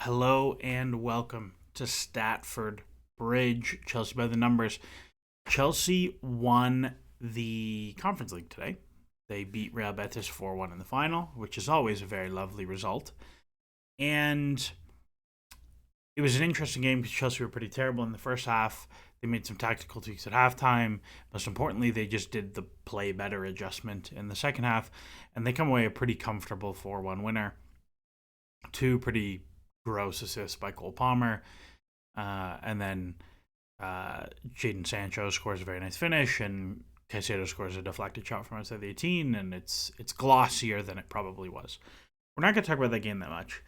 Hello and welcome to Statford Bridge. Chelsea by the numbers. Chelsea won the Conference League today. They beat Real Betis 4-1 in the final, which is always a very lovely result. And it was an interesting game because Chelsea were pretty terrible in the first half. They made some tactical tweaks at halftime. Most importantly, they just did the play better adjustment in the second half, and they come away a pretty comfortable 4-1 winner. Two pretty gross assists by Cole Palmer. And then Jadon Sancho scores a very nice finish, and Caicedo scores a deflected shot from outside the 18, and it's glossier than it probably was. We're not going to talk about that game that much,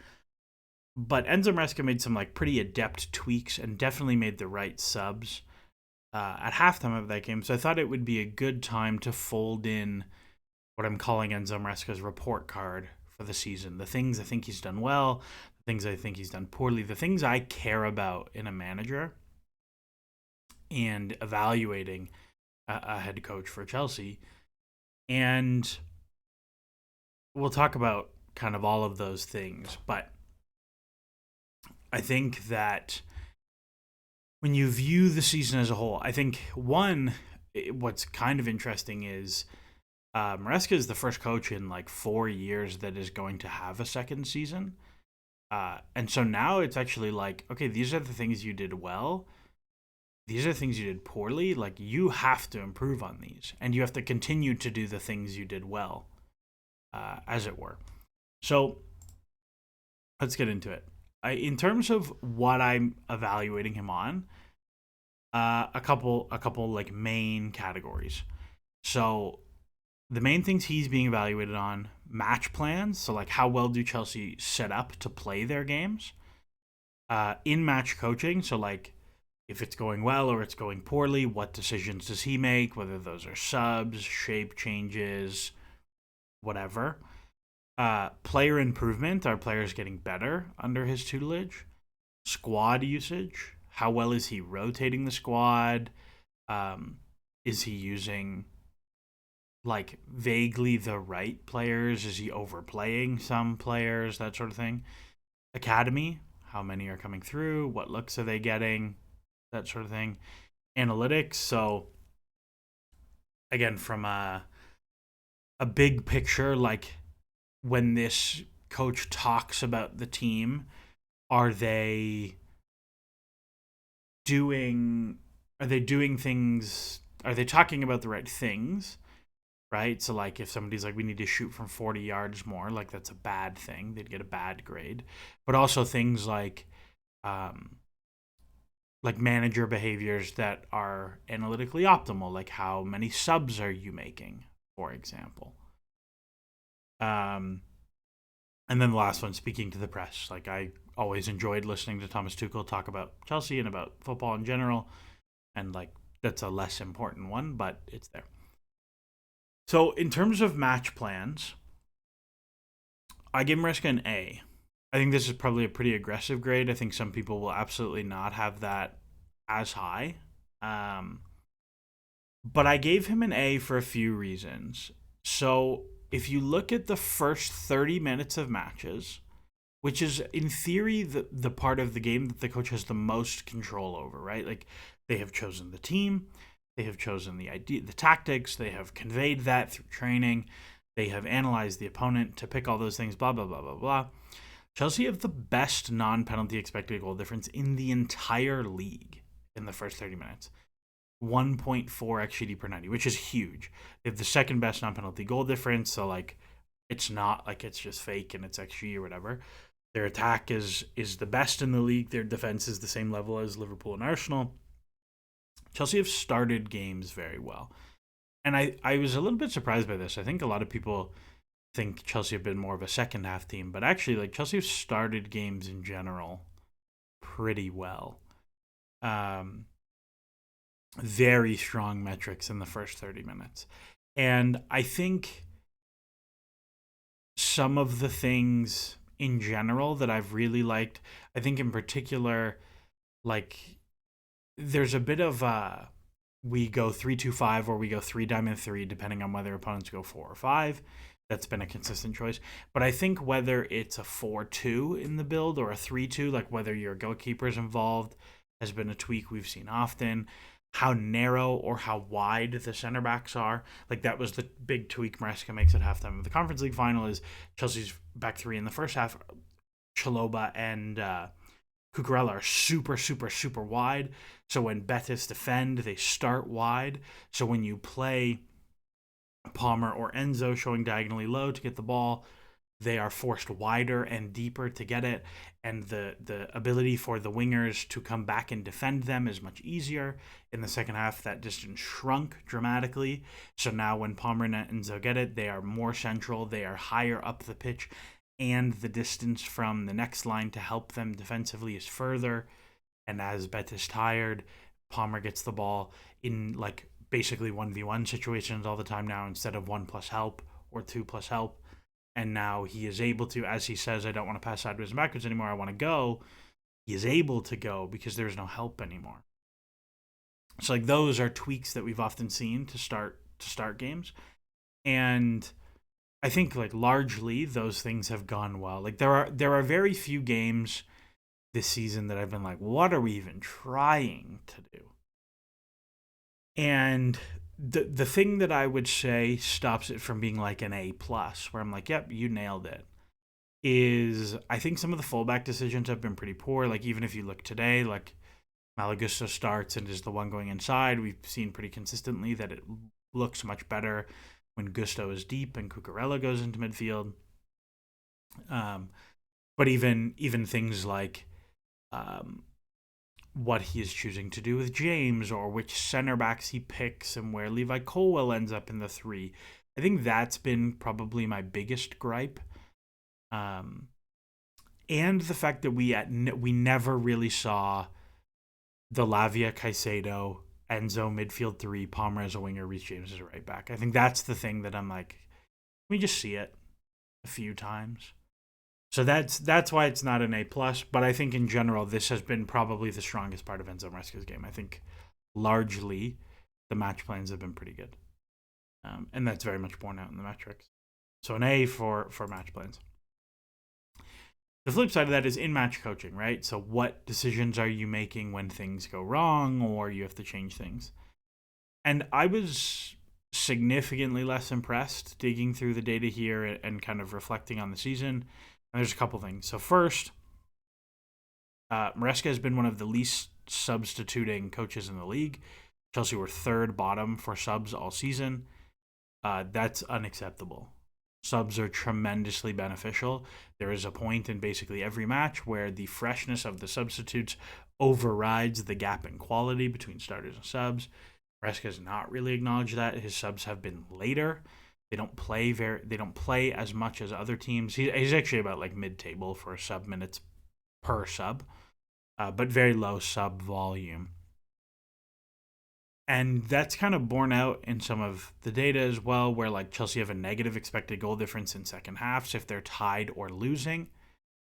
but Enzo Maresca made some pretty adept tweaks and definitely made the right subs at halftime of that game. So I thought it would be a good time to fold in what I'm calling Enzo Maresca's report card for the season. The things I think he's done well, the things I think he's done poorly, the things I care about in a manager and evaluating a head coach for Chelsea. And we'll talk about kind of all of those things. But I think that when you view the season as a whole, I think what's kind of interesting is Maresca is the first coach in 4 years that is going to have a second season. And so now it's actually okay, these are the things you did well. These are the things you did poorly. You have to improve on these, and you have to continue to do the things you did well, as it were. So let's get into it. In terms of what I'm evaluating him on, a couple main categories. So the main things he's being evaluated on: match plans. So how well do Chelsea set up to play their games? In match coaching. So if it's going well or it's going poorly, what decisions does he make? Whether those are subs, shape changes, whatever. Player improvement. Are players getting better under his tutelage? Squad usage. How well is he rotating the squad? Is he using vaguely the right players? Is he overplaying some players? That sort of thing. Academy. How many are coming through? What looks are they getting? That sort of thing. Analytics. So again, from a big picture, when this coach talks about the team, are they doing things? Are they talking about the right things? Right? So if somebody's we need to shoot from 40 yards more, that's a bad thing. They'd get a bad grade. But also things manager behaviors that are analytically optimal, how many subs are you making, for example. And then the last one, speaking to the press. I always enjoyed listening to Thomas Tuchel talk about Chelsea and about football in general, and that's a less important one, but it's there. So in terms of match plans, I give Maresca an A. I think this is probably a pretty aggressive grade. I think some people will absolutely not have that as high. But I gave him an A for a few reasons. So if you look at the first 30 minutes of matches, which is in theory the part of the game that the coach has the most control over, right? They have chosen the team, they have chosen the idea, the tactics, they have conveyed that through training, they have analyzed the opponent to pick all those things, blah, blah, blah, blah, blah. Chelsea have the best non-penalty expected goal difference in the entire league in the first 30 minutes. 1.4 xGD per 90, which is huge. They have the second best non-penalty goal difference, so it's not it's just fake and it's XG or whatever. Their attack is the best in the league. Their defense is the same level as Liverpool and Arsenal. Chelsea have started games very well. And I was a little bit surprised by this. I think a lot of people think Chelsea have been more of a second half team, but actually Chelsea have started games in general pretty well. Very strong metrics in the first 30 minutes. And I think some of the things in general that I've really liked, I think in particular, there's a bit of we go 3-2-5 or we go 3-diamond 3, depending on whether opponents go 4 or 5. That's been a consistent choice. But I think whether it's a 4-2 in the build or a 3-2, like whether your goalkeeper's involved, has been a tweak we've seen often. How narrow or how wide the center backs are. Like that was the big tweak Maresca makes at halftime of the Conference League final is Chelsea's back three in the first half. Chalobah and Cucurella are super, super, super wide. So when Betis defend, they start wide. So when you play Palmer or Enzo showing diagonally low to get the ball, they are forced wider and deeper to get it, and the ability for the wingers to come back and defend them is much easier. In the second half, that distance shrunk dramatically. So now when Palmer and Enzo get it, they are more central, they are higher up the pitch, and the distance from the next line to help them defensively is further. And as Betis tired, Palmer gets the ball in like basically 1v1 situations all the time now instead of 1 plus help or 2 plus help. And now he is able to, as he says, I don't want to pass sideways and backwards anymore, I want to go. He is able to go because there's no help anymore. So like those are tweaks that we've often seen to start games. And I think like largely those things have gone well. Like there are very few games this season that I've been like, what are we even trying to do? And the thing that I would say stops it from being like an A plus, where I'm like, yep, you nailed it, is I think some of the fullback decisions have been pretty poor. Like even if you look today, like Malagusto starts and is the one going inside. We've seen pretty consistently that it looks much better when Gusto is deep and Cucurella goes into midfield. But even things like what he is choosing to do with James or which center backs he picks and where Levi Colwell ends up in the three. I think that's been probably my biggest gripe. And the fact that we never really saw the Lavia, Caicedo, Enzo midfield three, Palmer as a winger, Reece James as a right back. I think that's the thing that I'm like, we just see it a few times. So that's why it's not an A plus. But I think in general, this has been probably the strongest part of Enzo Maresca's game. I think largely the match plans have been pretty good, and that's very much borne out in the metrics. So an A for match plans. The flip side of that is in-match coaching, right? So what decisions are you making when things go wrong or you have to change things? And I was significantly less impressed digging through the data here and kind of reflecting on the season. And there's a couple things. So first, Maresca has been one of the least substituting coaches in the league. Chelsea were third bottom for subs all season. That's unacceptable. Subs are tremendously beneficial. There is a point in basically every match where the freshness of the substitutes overrides the gap in quality between starters and subs. Maresca has not really acknowledged that. His subs have been later. They don't play as much as other teams. He's actually about like mid-table for sub minutes per sub, but very low sub volume. And that's kind of borne out in some of the data as well, where like Chelsea have a negative expected goal difference in second halves if they're tied or losing,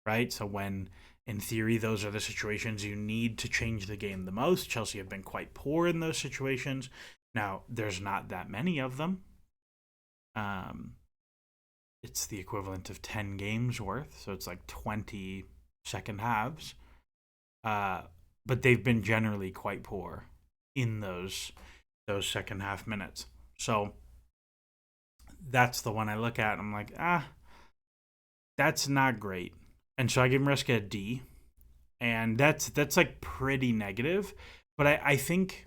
right? So when, in theory, those are the situations you need to change the game the most. Chelsea have been quite poor in those situations. Now, there's not that many of them. It's the equivalent of 10 games worth, so it's like 20 second halves. But they've been generally quite poor in those second half minutes. So that's the one I look at and I'm like, that's not great. And so I give Maresca a D. And that's like pretty negative. But I think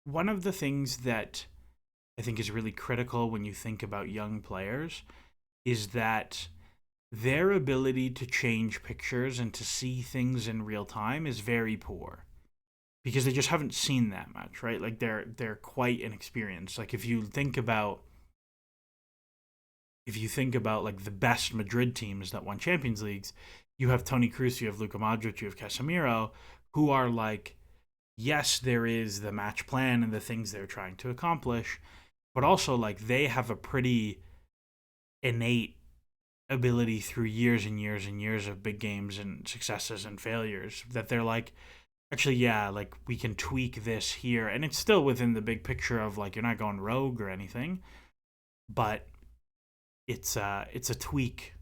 one of the things that I think is really critical when you think about young players is that their ability to change pictures and to see things in real time is very poor because they just haven't seen that much, right? Like they're quite inexperienced. Like if you think about like the best Madrid teams that won Champions Leagues, you have Toni Kroos, you have Luka Modric, you have Casemiro, who are like, yes, there is the match plan and the things they're trying to accomplish, but also like they have a pretty innate ability through years and years and years of big games and successes and failures that they're like, actually, yeah, like we can tweak this here, and it's still within the big picture of like you're not going rogue or anything, but it's a tweak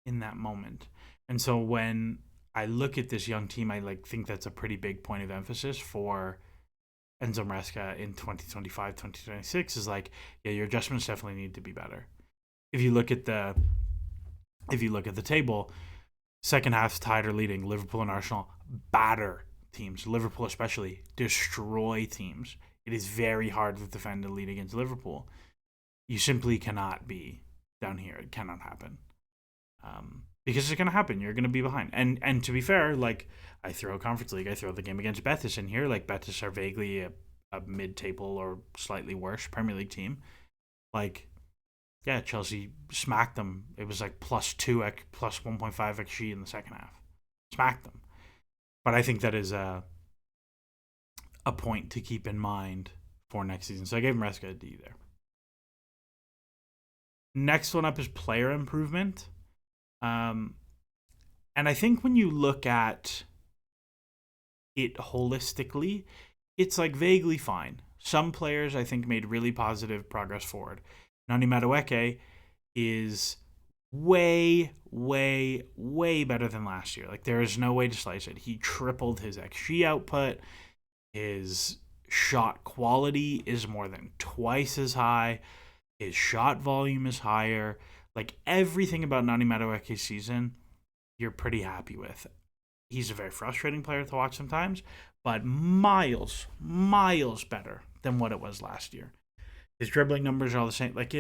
in that moment. And so when I look at this young team, I like think that's a pretty big point of emphasis for Enzo Maresca in 2025, 2026 is like, yeah, your adjustments definitely need to be better. If you look at the if you look at the table, second half's tied or leading. Liverpool and Arsenal batter teams. Liverpool especially destroy teams. It is very hard to defend and lead against Liverpool. You simply cannot be down here. It cannot happen. Because it's going to happen. You're going to be behind. And to be fair, like I throw Conference League, I throw the game against Betis in here. Like Betis are vaguely a mid-table or slightly worse Premier League team. Like, yeah, Chelsea smacked them. It was like plus 1.5 XG in the second half. Smacked them. But I think that is a point to keep in mind for next season. So I gave Maresca a D there. Next one up is player improvement. And I think when you look at it holistically, it's like vaguely fine. Some players I think made really positive progress forward. Nani Madueke is way, way, way better than last year. Like there is no way to slice it. He tripled his XG output. His shot quality is more than twice as high. His shot volume is higher. Like everything about Nani Madueke's season, you're pretty happy with. He's a very frustrating player to watch sometimes, but miles, miles better than what it was last year. His dribbling numbers are all the same. Like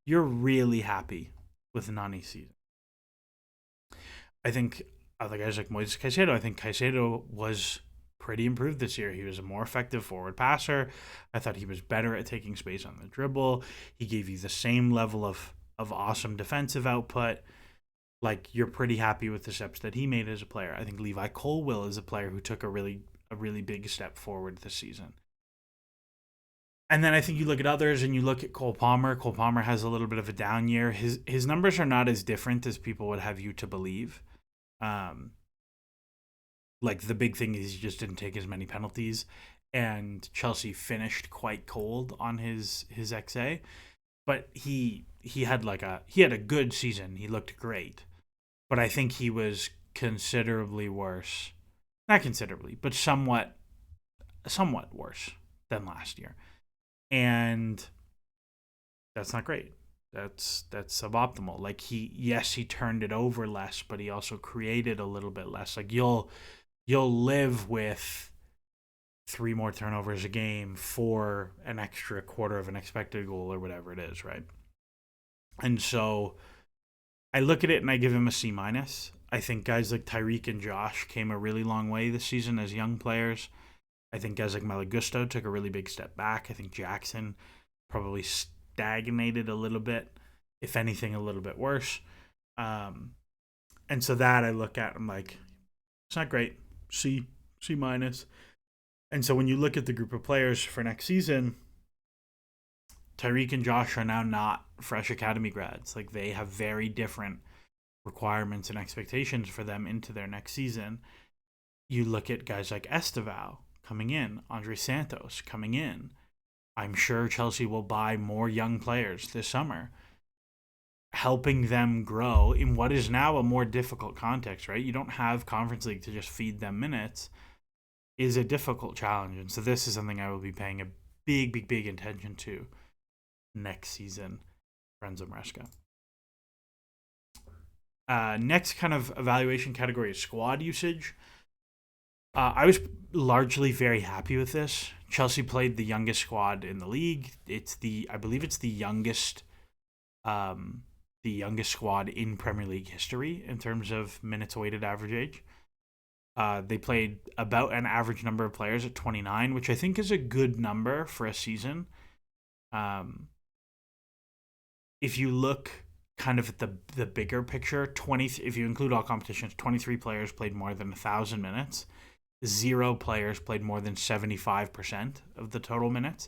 you're really happy with Nani's season. I think other guys like Moises Caicedo, I think Caicedo was pretty improved this year. He was a more effective forward passer. I thought he was better at taking space on the dribble. He gave you the same level of awesome defensive output. Like you're pretty happy with the steps that he made as a player. I think Levi Colwill is a player who took a really big step forward this season. And then I think you look at others and you look at Cole Palmer. Cole Palmer has a little bit of a down year. His numbers are not as different as people would have you to believe. Like the big thing is he just didn't take as many penalties, and Chelsea finished quite cold on his XA. But he had a good season. He looked great, but I think he was considerably worse. Not considerably, but somewhat worse than last year. And that's not great. That's suboptimal. Like he turned it over less, but he also created a little bit less. Like you'll live with 3 more turnovers a game for an extra quarter of an expected goal or whatever it is, right? And so I look at it and I give him a C minus. I think guys like Tyreek and Josh came a really long way this season as young players. I think guys like Malagusto took a really big step back. I think Jackson probably stagnated a little bit, if anything, a little bit worse. And so that I look at, I'm like, it's not great. C minus. And so when you look at the group of players for next season, Tyreek and Josh are now not fresh academy grads. Like they have very different requirements and expectations for them into their next season. You look at guys like Esteval coming in, Andre Santos coming in. I'm sure Chelsea will buy more young players this summer, helping them grow in what is now a more difficult context, right? You don't have Conference League to just feed them minutes. It is a difficult challenge. And so this is something I will be paying a big, big attention to next season for Enzo Maresca. Next kind of evaluation category is squad usage. I was largely very happy with this. Chelsea played the youngest squad in the league. I believe it's the youngest squad in Premier League history in terms of minutes weighted average age. They played about an average number of players at 29, which I think is a good number for a season. If you look kind of at the bigger picture, if you include all competitions, 23 players played more than 1,000 minutes. 0 players played more than 75% of the total minutes.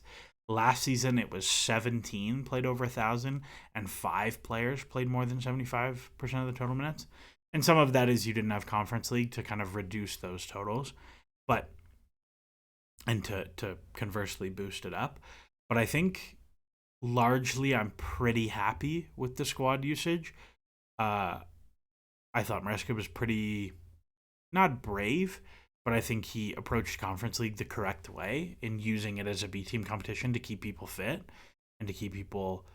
Last season, it was 17 played over 1,000, and 5 players played more than 75% of the total minutes. And some of that is you didn't have Conference League to kind of reduce those totals. But and to conversely boost it up. But I think largely I'm pretty happy with the squad usage. Uh, I thought Maresca was pretty not brave, but I think he approached Conference League the correct way in using it as a B team competition to keep people fit and to keep people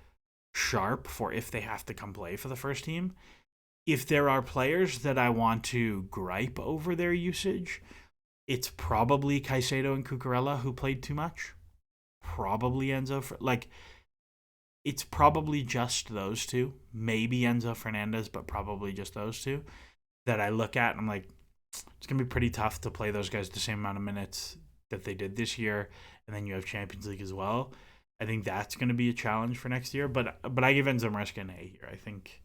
sharp for if they have to come play for the first team. If there are players that I want to gripe over their usage, it's probably Caicedo and Cucurella who played too much. Probably Enzo. It's probably just those two. Maybe Enzo Fernandez, but probably just those two that I look at and I'm like, it's going to be pretty tough to play those guys the same amount of minutes that they did this year. And then you have Champions League as well. I think that's going to be a challenge for next year. But I give Enzo Maresca an A here. I think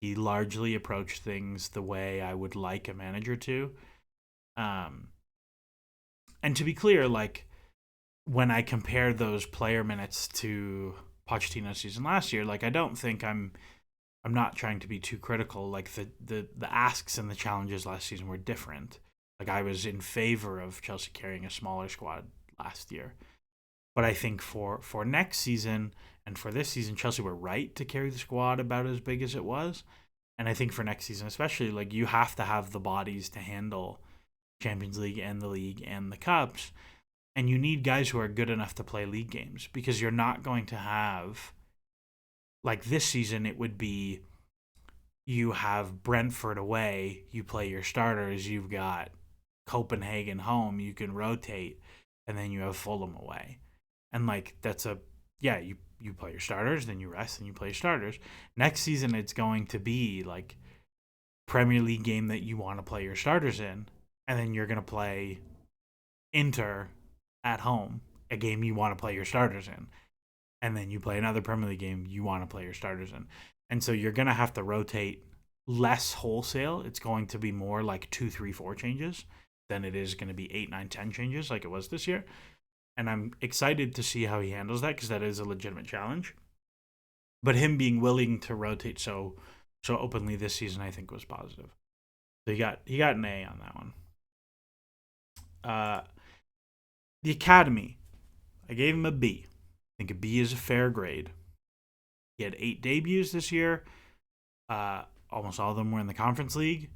he largely approached things the way I would like a manager to. And to be clear, like when I compare those player minutes to Pochettino's season last year, like I don't think I'm not trying to be too critical. Like the asks and the challenges last season were different. Like I was in favor of Chelsea carrying a smaller squad last year. But I think for next season and for this season, Chelsea were right to carry the squad about as big as it was. And I think for next season especially, like you have to have the bodies to handle Champions League and the league and the cups. And you need guys who are good enough to play league games because you're not going to have, like this season, it would be you have Brentford away, you play your starters, you've got Copenhagen home, you can rotate, and then you have Fulham away. And like you play your starters, then you rest, and you play your starters. Next season, it's going to be like Premier League game that you want to play your starters in, and then you're going to play Inter at home, a game you want to play your starters in. And then you play another Premier League game you want to play your starters in. And so you're going to have to rotate less wholesale. It's going to be more like 2, 3, 4 changes than it is going to be 8, 9, 10 changes like it was this year. And I'm excited to see how he handles that because that is a legitimate challenge. But him being willing to rotate so openly this season, I think was positive. So he got an A on that one. The Academy, I gave him a B. I think a B is a fair grade. He had 8 debuts this year. Almost all of them were in the Conference League.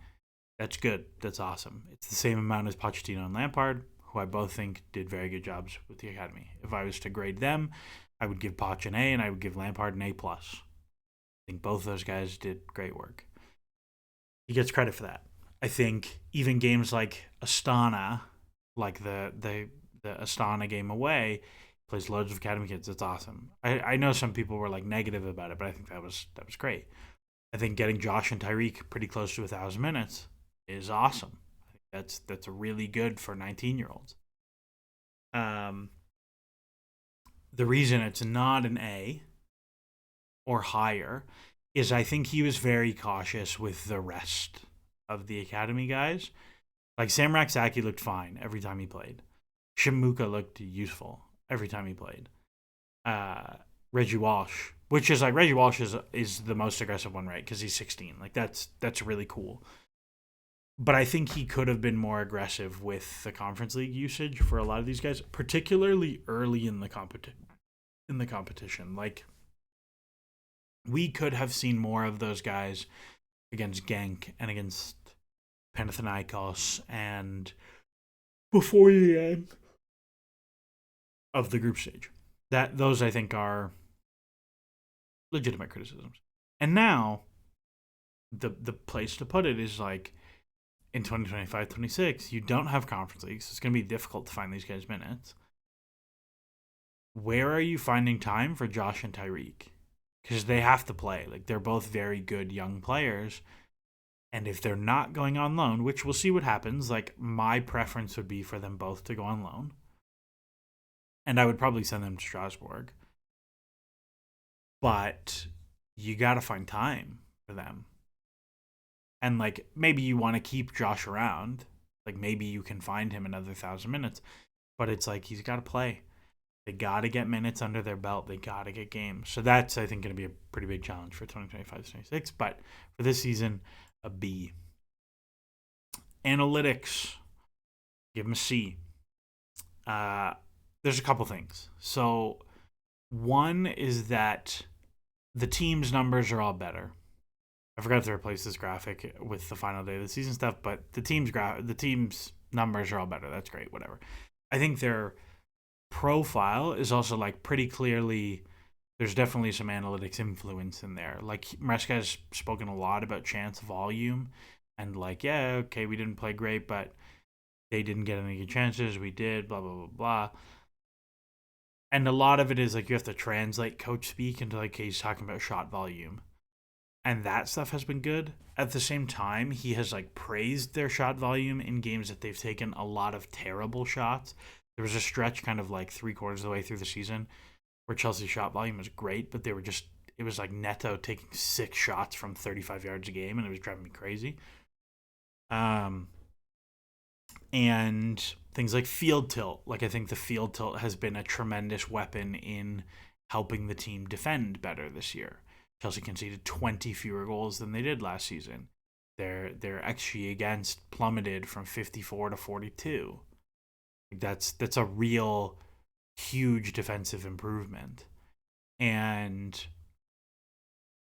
That's good. That's awesome. It's the same amount as Pochettino and Lampard, who I both think did very good jobs with the Academy. If I was to grade them, I would give Poch an A and I would give Lampard an A+. I think both those guys did great work. He gets credit for that. I think even games like Astana, like the Astana game away, plays loads of Academy kids. It's awesome. I know some people were like negative about it, but I think that was great. I think getting Josh and Tyreek pretty close to 1,000 minutes is awesome. I think that's really good for 19-year-olds. The reason it's not an A or higher is I think he was very cautious with the rest of the Academy guys. Like Sam Raksaki looked fine every time he played. Shimuka looked useful every time he played. Reggie Walsh, which is like Reggie Walsh is the most aggressive one, right? Because he's 16. Like that's really cool. But I think he could have been more aggressive with the Conference League usage for a lot of these guys, particularly early in the competition. Like we could have seen more of those guys against Genk and against Panathinaikos and before the end of the group stage. Those I think are legitimate criticisms. And now the place to put it is like in 2025-26, you don't have Conference Leagues. It's going to be difficult to find these guys minutes. Where are you finding time for Josh and Tyreek? Because they have to play. Like they're both very good young players. And if they're not going on loan, which we'll see what happens, like my preference would be for them both to go on loan. And I would probably send them to Strasbourg. But you got to find time for them. And like maybe you want to keep Josh around. Like maybe you can find him another 1,000 minutes. But it's like he's got to play. They got to get minutes under their belt. They got to get games. So that's, I think, going to be a pretty big challenge for 2025-26. But for this season, a B. Analytics. Give him a C. There's a couple things. So one is that the team's numbers are all better. I forgot to replace this graphic with the final day of the season stuff, but the team's numbers are all better. That's great. Whatever. I think their profile is also like pretty clearly. There's definitely some analytics influence in there. Like Maresca has spoken a lot about chance volume, and like, yeah, okay, we didn't play great, but they didn't get any good chances. We did. Blah blah blah blah. And a lot of it is like you have to translate coach speak into like he's talking about shot volume, and that stuff has been good. At the same time, he has like praised their shot volume in games that they've taken a lot of terrible shots. There was a stretch kind of like 3/4 of the way through the season where Chelsea's shot volume was great, but they were just, it was like Neto taking 6 shots from 35 yards a game, and it was driving me crazy. And things like field tilt. Like I think the field tilt has been a tremendous weapon in helping the team defend better this year. Chelsea conceded 20 fewer goals than they did last season. Their XG against plummeted from 54 to 42. That's a real huge defensive improvement. And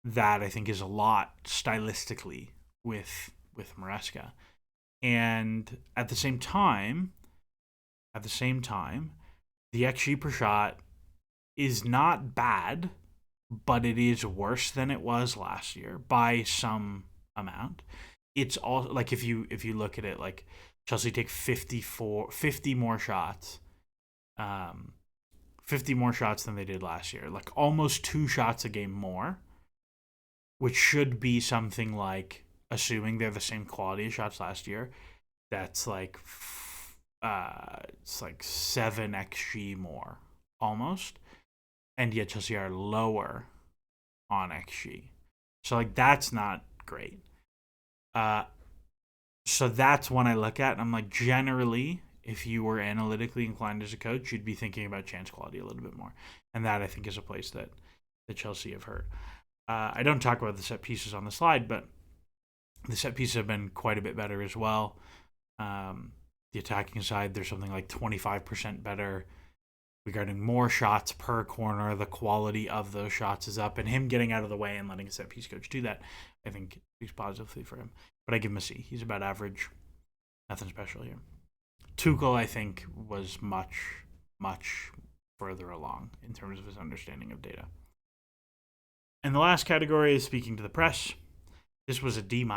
that I think is a lot stylistically with Maresca. And at the same time, the XG per shot is not bad, but it is worse than it was last year by some amount. It's all like if you look at it, like Chelsea take 50 more shots, 50 more shots than they did last year, like almost 2 shots a game more, which should be something like, assuming they're the same quality of shots last year, that's like it's like 7 xg more almost, and yet Chelsea are lower on xg, so like that's not great. So that's one I look at, and I'm like, generally, if you were analytically inclined as a coach, you'd be thinking about chance quality a little bit more, and that I think is a place that Chelsea have hurt. I don't talk about the set pieces on the slide, but the set pieces have been quite a bit better as well. The attacking side, there's something like 25% better regarding more shots per corner. The quality of those shots is up, and him getting out of the way and letting a set piece coach do that, I think, speaks positively for him. But I give him a C. He's about average. Nothing special here. Tuchel, I think, was much, much further along in terms of his understanding of data. And the last category is speaking to the press. This was a D-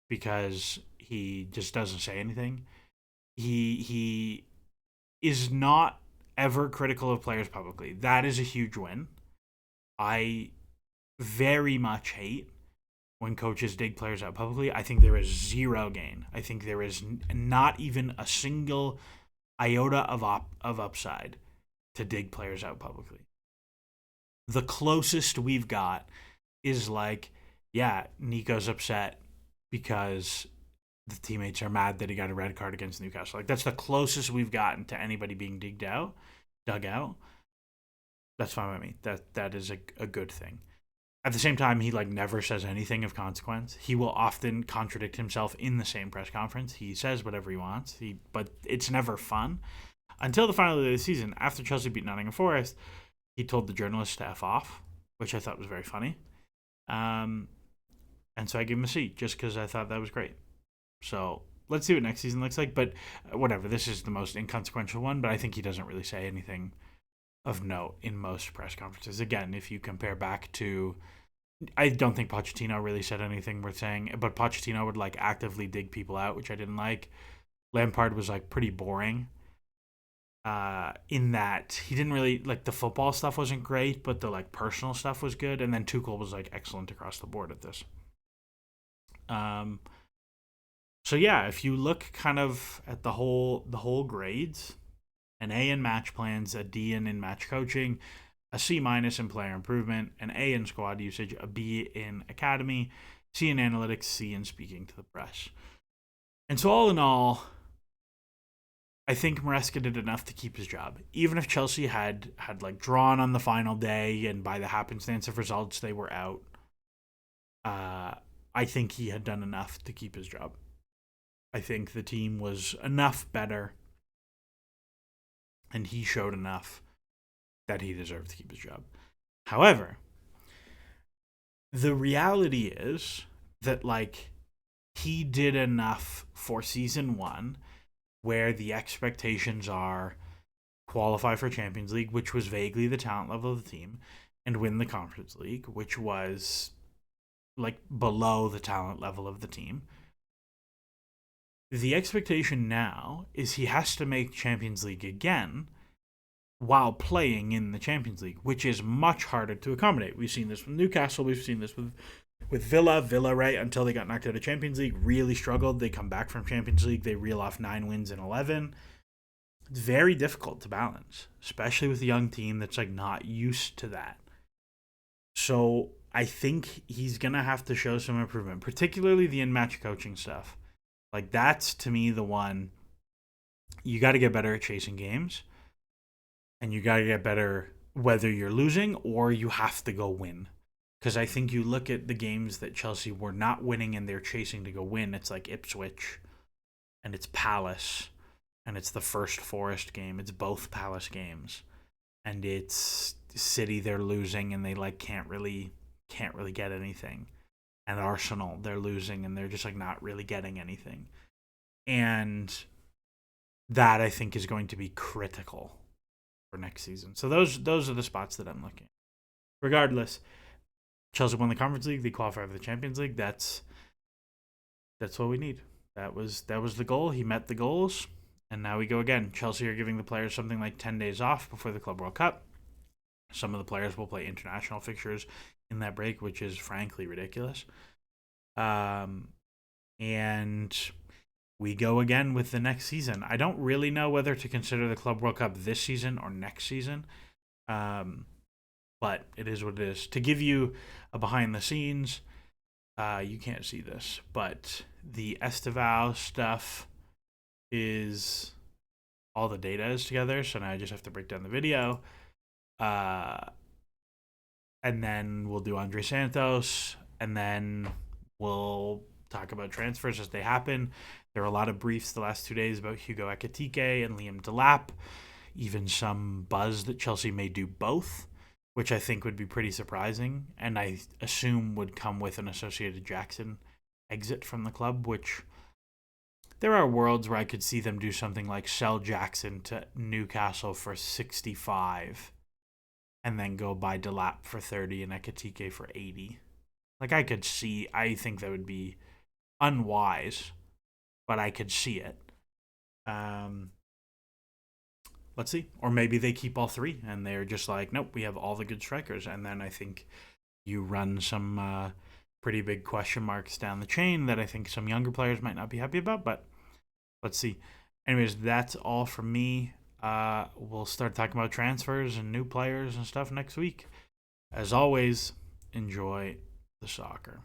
because he just doesn't say anything. He is not ever critical of players publicly. That is a huge win. I very much hate when coaches dig players out publicly. I think there is zero gain. I think there is not even a single iota of upside to dig players out publicly. The closest we've got is like, yeah, Nico's upset because the teammates are mad that he got a red card against Newcastle. Like, that's the closest we've gotten to anybody being dug out. That's fine with me. That is a good thing. At the same time, he like never says anything of consequence. He will often contradict himself in the same press conference. He says whatever he wants. But it's never fun. Until the final day of the season, after Chelsea beat Nottingham Forest, he told the journalists to F off, which I thought was very funny. And so I gave him a C just because I thought that was great. So let's see what next season looks like. But whatever, this is the most inconsequential one, but I think he doesn't really say anything of note in most press conferences. Again, if you compare back to, I don't think Pochettino really said anything worth saying, but Pochettino would like actively dig people out, which I didn't like. Lampard was like pretty boring. In that he didn't really like, the football stuff wasn't great, but the like personal stuff was good. And then Tuchel was like excellent across the board at this. So yeah, if you look kind of at the whole grades, an A in match plans, a D in match coaching, a C- in player improvement, an A in squad usage, a B in academy, C in analytics, C in speaking to the press. And so all in all, I think Maresca did enough to keep his job. Even if Chelsea had like drawn on the final day and by the happenstance of results they were out, I think he had done enough to keep his job. I think the team was enough better, and he showed enough that he deserved to keep his job. However, the reality is that, like, he did enough for season one where the expectations are qualify for Champions League, which was vaguely the talent level of the team, and win the Conference League, which was like below the talent level of the team. The expectation now is he has to make Champions League again while playing in the Champions League, which is much harder to accommodate. We've seen this with Newcastle. We've seen this with Villa. Villa, right, until they got knocked out of Champions League, really struggled. They come back from Champions League. They reel off 9 wins in 11. It's very difficult to balance, especially with a young team that's like not used to that. So I think he's going to have to show some improvement, particularly the in-match coaching stuff. Like, that's, to me, the one. You got to get better at chasing games, and you got to get better whether you're losing or you have to go win. Because I think you look at the games that Chelsea were not winning and they're chasing to go win. It's like Ipswich, and it's Palace, and it's the first Forest game. It's both Palace games, and it's City. They're losing and they like can't really get anything. And Arsenal, they're losing and they're just like not really getting anything. And that, I think, is going to be critical for next season. So those are the spots that I'm looking at. Regardless, Chelsea won the Conference League. They qualified for the Champions League. That's what we need. That was the goal. He met the goals. And now we go again. Chelsea are giving the players something like 10 days off before the Club World Cup. Some of the players will play international fixtures in that break, which is frankly ridiculous. And we go again with the next season. I don't really know whether to consider the Club World Cup this season or next season. But it is what it is. To give you a behind the scenes, you can't see this, but the Estaval stuff is all the data is together. So now I just have to break down the video. And then we'll do Andre Santos, and then we'll talk about transfers as they happen. There are a lot of briefs the last 2 days about Hugo Ekitike and Liam Delap, even some buzz that Chelsea may do both, which I think would be pretty surprising, and I assume would come with an Associated Jackson exit from the club, which there are worlds where I could see them do something like sell Jackson to Newcastle for 65 and then go buy Delap for 30 and Ekitike for 80. Like, I think that would be unwise, but I could see it. Let's see. Or maybe they keep all three and they're just like, nope, we have all the good strikers. And then I think you run some pretty big question marks down the chain that I think some younger players might not be happy about, but let's see. Anyways, that's all from me. We'll start talking about transfers and new players and stuff next week. As always, enjoy the soccer.